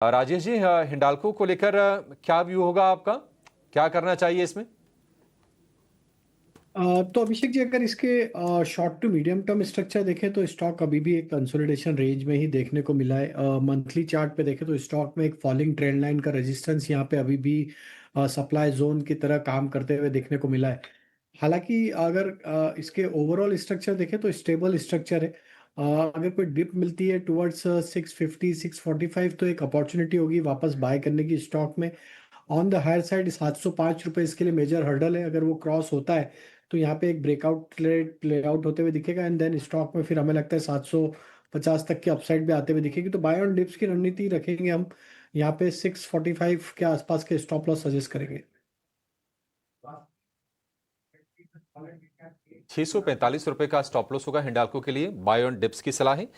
राजेश जी, हिंडाल्को को लेकर क्या व्यू होगा आपका? क्या करना चाहिए इसमें? तो अभिषेक जी, अगर इसके short to medium term structure देखें तो स्टॉक अभी भी एक कंसोलिडेशन रेंज में ही देखने को मिला है। मंथली चार्ट पे देखें तो स्टॉक में एक फॉलिंग ट्रेंड लाइन का रेजिस्टेंस यहाँ पे अभी भी सप्लाई जोन की तरह काम करते हुए देखने को मिला है। हालांकि अगर इसके ओवरऑल स्ट्रक्चर देखें तो स्टेबल स्ट्रक्चर है। अगर कोई डिप मिलती है टुवर्ड्स 650 645 तो एक अपॉर्चुनिटी होगी वापस बाय करने की स्टॉक में। ऑन द हायर साइड 705 रुपये इसके लिए मेजर हर्डल है। अगर वो क्रॉस होता है तो यहाँ पे एक ब्रेकआउट ट्रेड प्ले आउट होते हुए दिखेगा एंड देन स्टॉक में फिर हमें लगता है 750 तक की अपसाइड भी आते हुए दिखेगी। तो बाय ऑन डिप्स की रणनीति रखेंगे हम। यहाँ पे 645 के आसपास के स्टॉप लॉस सजेस्ट करेंगे। 645 रुपए का स्टॉप लॉस होगा हिंडाल्को के लिए, बाय ऑन डिप्स की सलाह है।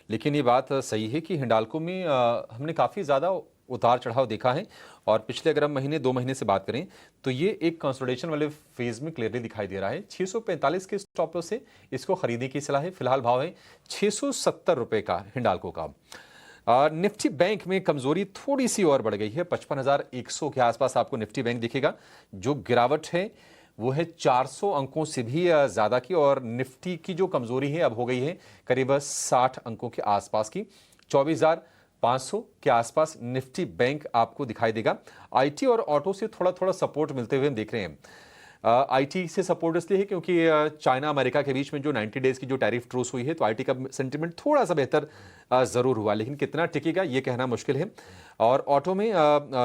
लेकिन ये बात सही है कि हिंडाल्को में हमने काफ़ी ज़्यादा उतार चढ़ाव देखा है। और पिछले अगर हम महीने 2 महीने से बात करें तो ये एक कंसोलिडेशन वाले फेज में क्लियरली दिखाई दे रहा है। 645 के स्टॉप लॉस से इसको खरीदने की सलाह है। फिलहाल भाव है 670 रुपए का हिंडाल्को का। निफ्टी बैंक में कमजोरी थोड़ी सी और बढ़ गई है, 55,100 के आसपास आपको निफ्टी बैंक दिखेगा। जो गिरावट है वो है 400 अंकों से भी ज्यादा की, और निफ्टी की जो कमजोरी है अब हो गई है करीब 60 अंकों के आसपास की। 24,500 के आसपास निफ्टी बैंक आपको दिखाई देगा। आईटी और ऑटो से थोड़ा थोड़ा सपोर्ट मिलते हुए हम देख रहे हैं। आईटी से सपोर्ट इसलिए है क्योंकि चाइना अमेरिका के बीच में जो 90 डेज की जो टैरिफ ट्रूस हुई है, तो आईटी का सेंटीमेंट थोड़ा सा बेहतर जरूर हुआ, लेकिन कितना टिकेगा ये कहना मुश्किल है। और ऑटो में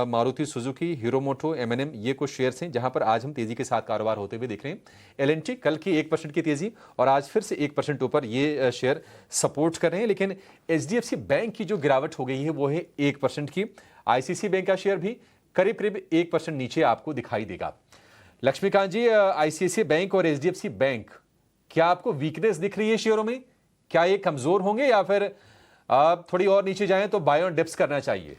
मारुति सुजुकी, हीरो मोटो, एमएनएम, ये कुछ शेयर्स हैं जहां पर आज हम तेजी के साथ कारोबार होते हुए देख रहे हैं। एलएनटी कल की 1% की तेजी और आज फिर से 1% ऊपर ये शेयर सपोर्ट कर रहे हैं। लेकिन एचडीएफसी बैंक की जो गिरावट हो गई है वो है 1% की। आईसीसी बैंक का शेयर भी करीब करीब 1% नीचे आपको दिखाई देगा। लक्ष्मीकांत जी, आईसीआईसीआई बैंक और एचडीएफसी बैंक, क्या आपको वीकनेस दिख रही है शेयरों में? क्या ये कमजोर होंगे या फिर थोड़ी और नीचे जाएं तो बाय ऑन डिप्स करना चाहिए?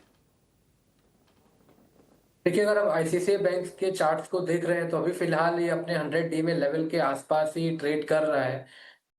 देखिए, अगर आप आईसीआईसीआई बैंक के चार्ट्स को देख रहे हैं तो अभी फिलहाल ये अपने 100 डी में लेवल के आसपास ही ट्रेड कर रहा है।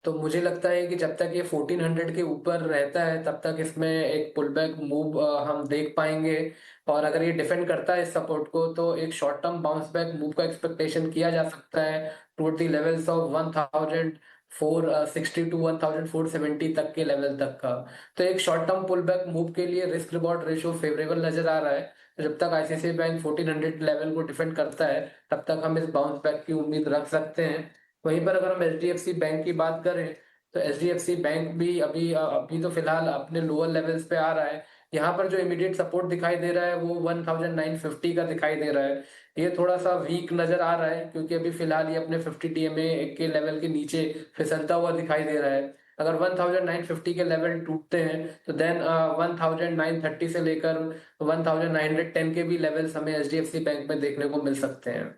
तो मुझे लगता है कि जब तक ये 1400 के ऊपर रहता है तब तक इसमें एक पुल बैक मूव हम देख पाएंगे। और अगर ये डिफेंड करता है इस सपोर्ट को तो एक short term bounce back move का एक्सपेक्टेशन किया जा सकता है toward the levels of 1460 to 1470 तक के लेवल तक का। तो एक short term pull back move के लिए रिस्क रिवॉर्ड रेशियो फेवरेबल नजर आ रहा है। तो जब तक आईसीआईसीआई बैंक 1400 लेवल को डिफेंड करता है तब तक हम इस बाउंस बैक की उम्मीद रख सकते हैं। वहीं पर अगर हम एचडीएफसी बैंक की बात करें तो एचडीएफसी बैंक भी अभी तो फिलहाल अपने लोअर लेवल्स पे आ रहा है। यहाँ पर जो इमीडिएट सपोर्ट दिखाई दे रहा है वो 1950 का दिखाई दे रहा है। ये थोड़ा सा वीक नजर आ रहा है क्योंकि अभी फिलहाल ये अपने 50 डीएमए के लेवल के नीचे फिसलता हुआ दिखाई दे रहा है। अगर 1950 के लेवल टूटते हैं तो देन 1930 से लेकर 1910 के भी लेवल्स हमें एचडीएफसी बैंक में देखने को मिल सकते हैं।